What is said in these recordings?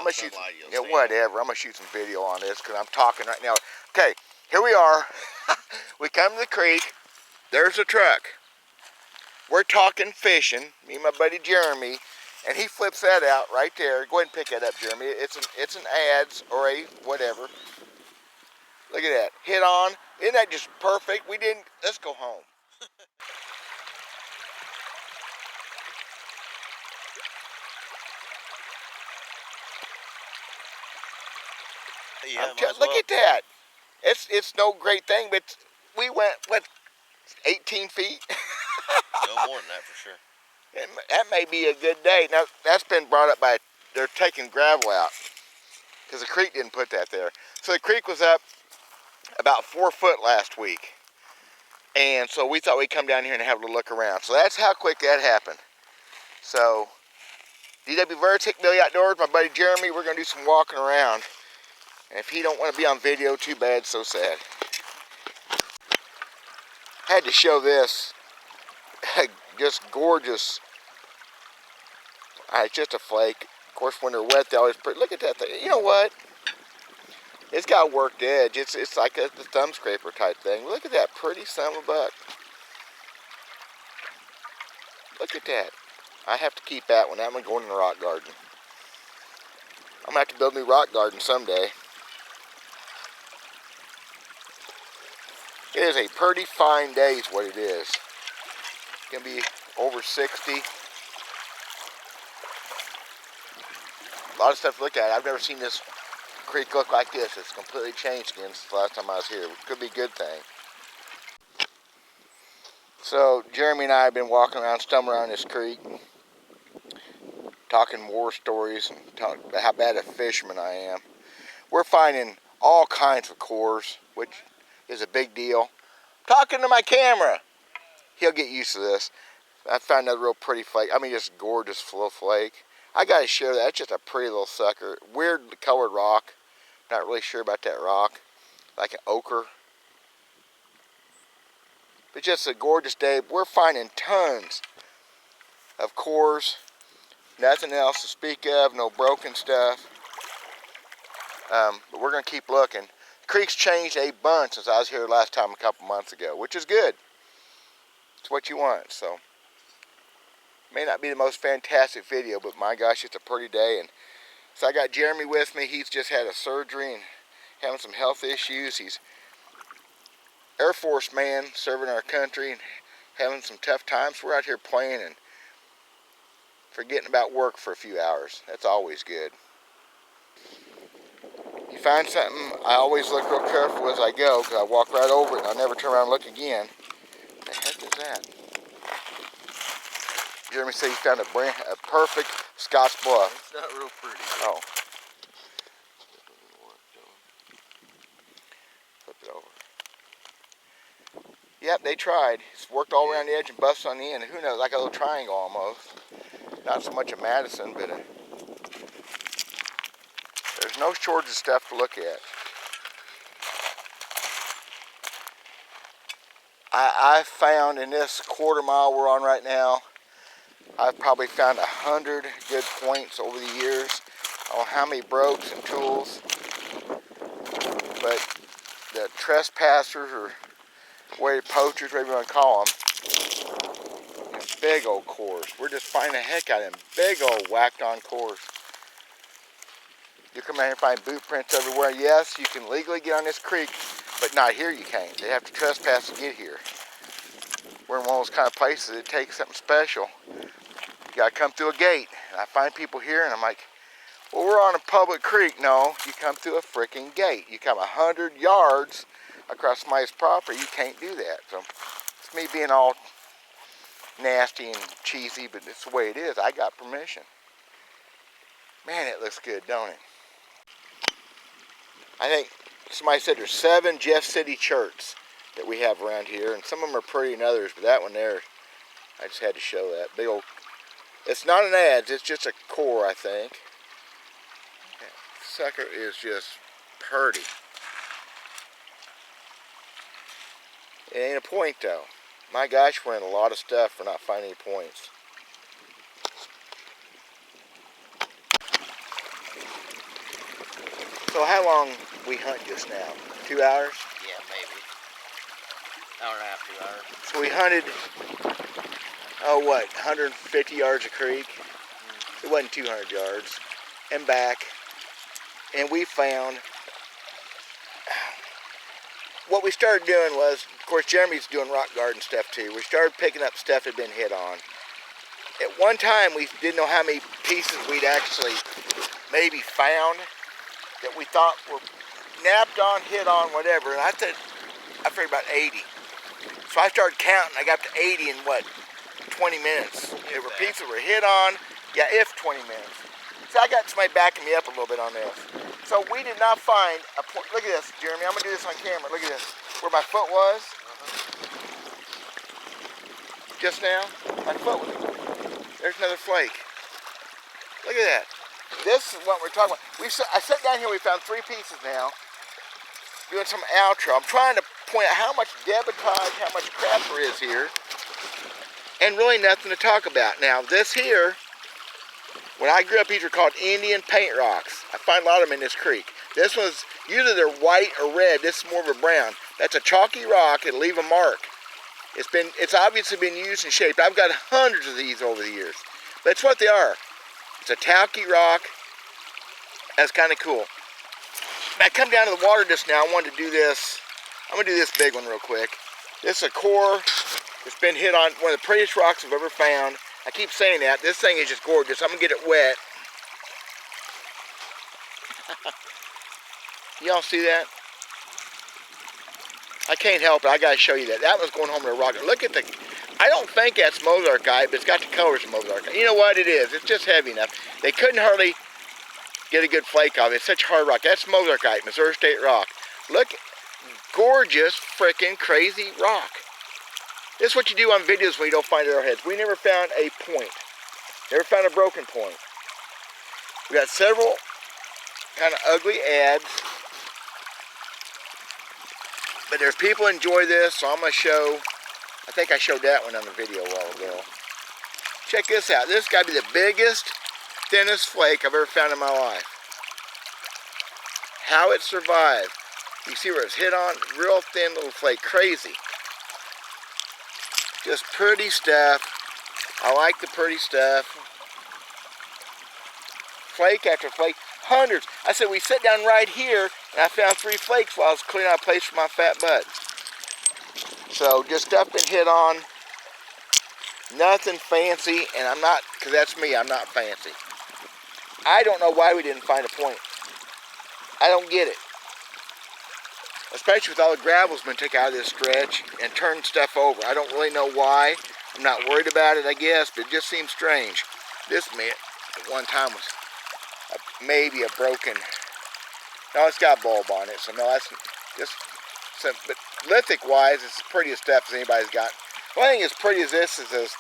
gonna shoot. Yeah, whatever. I'm gonna shoot some video on this because I'm talking right now. Okay, here we are. We come to the creek. There's a truck. We're talking fishing. Me and my buddy Jeremy, and he flips that out right there. Go ahead and pick that up, Jeremy. It's an ads or a whatever. Look at that. Hit on. Isn't that just perfect? We didn't. Let's go home. Yeah, look at that. It's no great thing, but we went, what, 18 feet? No more than that for sure. That may be a good day. Now, that's been brought up by, they're taking gravel out because the creek didn't put that there. So the creek was up about 4 foot last week. And so we thought we'd come down here and have a look around. So that's how quick that happened. So, DW Verts, Hickbilly Outdoors, my buddy Jeremy, we're going to do some walking around. And if he don't want to be on video, too bad, so sad. Had to show this. Just gorgeous. It's just a flake. Of course, when they're wet, they always pretty. Look at that thing. You know what? It's got a worked edge. It's like the thumb scraper type thing. Look at that pretty son of a buck. Look at that. I have to keep that one. That one going in the rock garden. I'm going to have to build a new rock garden someday. It is a pretty fine day is what it is. It's going to be over 60. A lot of stuff to look at. I've never seen this creek look like this. It's completely changed again since the last time I was here. It could be a good thing. So Jeremy and I have been walking around, stumbling around this creek, talking war stories and talking about how bad a fisherman I am. We're finding all kinds of cores, which is a big deal. Talking to my camera. He'll get used to this. I found another real pretty flake. I mean, just gorgeous little flake. I gotta share that. That's just a pretty little sucker. Weird colored rock. Not really sure about that rock. Like an ochre. But just a gorgeous day. We're finding tons of cores. Nothing else to speak of. No broken stuff. But we're going to keep looking. The creek's changed a bunch since I was here last time a couple months ago, which is good. It's what you want. So, may not be the most fantastic video, but my gosh, it's a pretty day. And so I got Jeremy with me. He's just had a surgery and having some health issues. He's Air Force man serving our country and having some tough times. We're out here playing and forgetting about work for a few hours. That's always good. You find something, I always look real careful as I go because I walk right over it and I never turn around and look again. What the heck is that? Jeremy said he found a perfect Scots bluff. It's not real pretty. Oh. Flip it over. Yep, they tried. It's worked all around the edge and busted on the end. And who knows, like a little triangle almost. Not so much a Madison, but there's no shortage of stuff to look at. I found in this quarter mile we're on right now, I've probably found 100 good points over the years on how many brokes and tools. But the trespassers or poachers, whatever you want to call them, big old cores. We're just finding the heck out of them big old whacked on cores. You come out here and find boot prints everywhere. Yes, you can legally get on this creek, but not here you can't. They have to trespass to get here. We're in one of those kind of places that takes something special. You gotta come through a gate. And I find people here and I'm like, well, we're on a public creek. No, you come through a freaking gate. You come 100 yards across somebody's property, you can't do that. So it's me being all nasty and cheesy, but it's the way it is. I got permission. Man, it looks good, don't it? I think somebody said there's 7 Jeff City shirts that we have around here, and some of them are pretty than others, but that one there, I just had to show that. Big old, it's not an ads, it's just a core, I think. That sucker is just pretty. It ain't a point though. My gosh, we're in a lot of stuff for not finding any points. So how long we hunt just now? 2 hours? Yeah, maybe. Hour and a half, 2 hours. So we hunted, oh what, 150 yards of creek? It wasn't 200 yards. And back. And we found, what we started doing was, of course Jeremy's doing rock garden stuff too. We started picking up stuff that had been hit on. At one time we didn't know how many pieces we'd actually maybe found that we thought were napped on, hit on, whatever. And I figured about 80. So I started counting. I got to 80 in what, 20 minutes. There were pieces that were hit on. Yeah, if 20 minutes. So I got somebody backing me up a little bit on this. So we did not find a point. Look at this, Jeremy. I'm going to do this on camera. Look at this. Where my foot was. Just now. My foot was. There's another flake. Look at that. This is what we're talking about. I sat down here. We found 3 pieces now. Doing some outro. I'm trying to point out how much debitage, how much crap there is here. And really nothing to talk about. Now, this here, when I grew up, these were called Indian paint rocks. I find a lot of them in this creek. This one's, usually they're white or red. This is more of a brown. That's a chalky rock. It'll leave a mark. It's obviously been used and shaped. I've got hundreds of these over the years. That's what they are. It's a talky rock. That's kind of cool. I come down to the water just now. I wanted to do this. I'm going to do this big one real quick. This is a core that's been hit on, one of the prettiest rocks I've ever found. I keep saying that. This thing is just gorgeous. I'm going to get it wet. Y'all see that? I can't help it. I got to show you that. That one's going home to a rock. Look at the... I don't think that's Mozartite, but it's got the colors of Mozartite. You know what it is? It's just heavy enough. They couldn't hardly get a good flake off it. It's such hard rock. That's Mozartite, Missouri State rock. Look, gorgeous, freaking crazy rock. This is what you do on videos when you don't find arrowheads. We never found a point. Never found a broken point. We got several kind of ugly ads. But there's people enjoy this, so I'm going to show, I think I showed that one on the video a while ago. Check this out. This got to be the biggest, thinnest flake I've ever found in my life. How it survived. You see where it's hit on? Real thin little flake. Crazy. Just pretty stuff. I like the pretty stuff. Flake after flake. Hundreds. I said we sat down right here and I found 3 flakes while I was cleaning out a place for my fat butt. So just stuff been hit on. Nothing fancy, and I'm not, because that's me, I'm not fancy. I don't know why we didn't find a point. I don't get it. Especially with all the gravel's been taken out of this stretch and turned stuff over. I don't really know why. I'm not worried about it, I guess, but it just seems strange. This mitt at one time was maybe a broken, no, it's got bulb on it, so no, that's just, but lithic wise, it's the prettiest stuff as anybody's got. One thing as pretty as this is those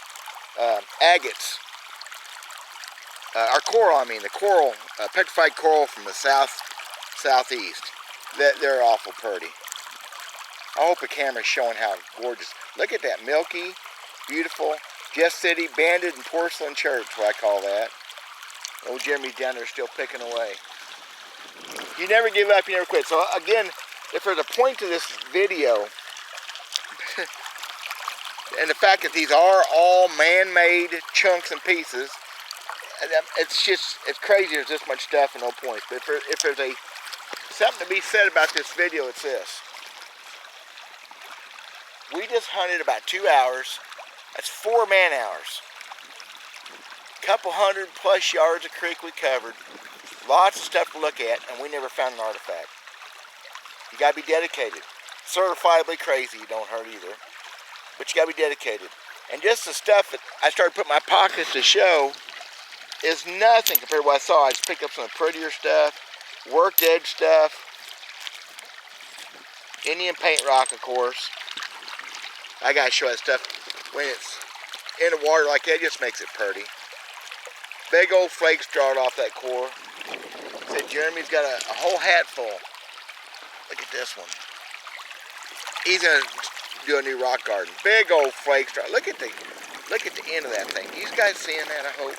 agates, or coral, I mean, the coral, petrified coral from the southeast. They're awful pretty. I hope the camera's showing how gorgeous. Look at that milky, beautiful, Just City banded and porcelain church, what I call that. Old Jeremy's down there still picking away. You never give up, you never quit. So again, if there's a point to this video, and the fact that these are all man-made chunks and pieces, it's just, it's crazy there's this much stuff and no points. But if there's something to be said about this video, it's this. We just hunted about 2 hours. That's 4 man hours. Couple 100+ yards of creek we covered. Lots of stuff to look at, and we never found an artifact. You gotta be dedicated. Certifiably crazy, you don't hurt either. But you gotta be dedicated. And just the stuff that I started putting in my pockets to show is nothing compared to what I saw. I just picked up some prettier stuff, worked edge stuff, Indian paint rock, of course. I gotta show that stuff when it's in the water like that. It just makes it pretty. Big old flakes drawed off that core. Said Jeremy's got a whole hat full. Look at this one. He's gonna do a new rock garden. Big old flakes. Look at the end of that thing. You guys seeing that? I hope.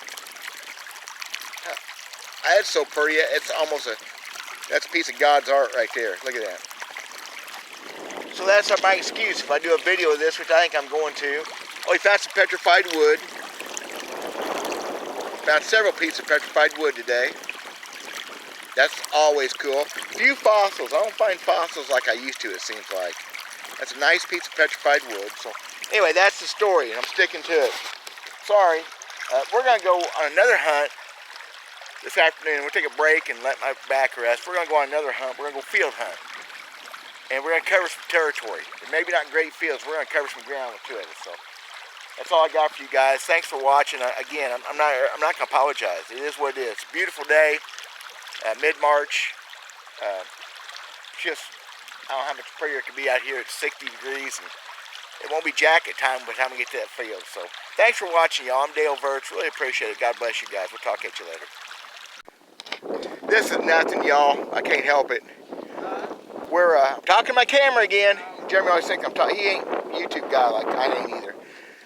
That's so pretty. It's almost That's a piece of God's art right there. Look at that. So that's my excuse if I do a video of this, which I think I'm going to. Oh, he found some petrified wood. Found several pieces of petrified wood today. That's always cool. Few fossils. I don't find fossils like I used to, it seems like. That's a nice piece of petrified wood. So anyway, that's the story, and I'm sticking to it. Sorry. We're going to go on another hunt this afternoon. We'll take a break and let my back rest. We're going to go on another hunt. We're going to go field hunt. And we're going to cover some territory. Maybe not great fields. We're going to cover some ground with two of us. So that's all I got for you guys. Thanks for watching. Again, I'm not going to apologize. It is what it is. It's a beautiful day. Mid-March. Just, I don't know how much prettier it could be out here. It's 60 degrees, and it won't be jacket time by the time we get to that field. So thanks for watching, y'all. I'm Dale Verts. Really appreciate it. God bless you guys. We'll talk at you later. This is nothing, y'all. I can't help it. We're talking to my camera again. Jeremy always thinks I'm talking. He ain't a YouTube guy like I ain't either.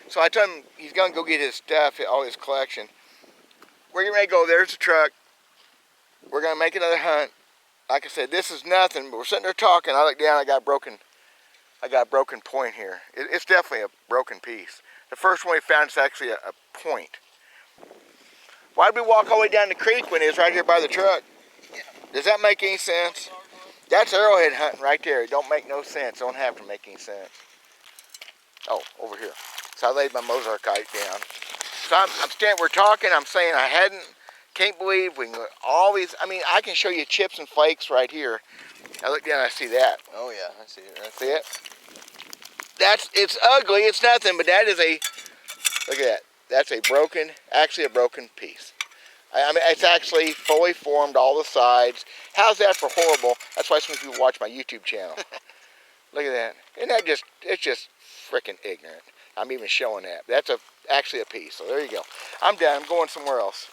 So I told him he's going to go get his stuff, all his collection. We're getting ready to go. There's the truck. We're going to make another hunt. Like I said, this is nothing, but we're sitting there talking. I look down, I got a broken point here. It's definitely a broken piece. The first one we found is actually a point. Why did we walk all the way down the creek when it was right here by the truck? Does that make any sense? That's arrowhead hunting right there. It don't make no sense. It don't have to make any sense. Oh, over here. So I laid my Mozarkite down. So I'm standing, we're talking, I'm saying I can't believe we can go all these, I mean, I can show you chips and flakes right here. I look down, I see that. Oh yeah, I see it. See it? It's ugly, it's nothing, but that is look at that. That's actually a broken piece. I mean, it's actually fully formed, all the sides. How's that for horrible? That's why some people watch my YouTube channel. Look at that. Isn't that it's just freaking ignorant. I'm even showing that. That's actually a piece, so there you go. I'm done, I'm going somewhere else.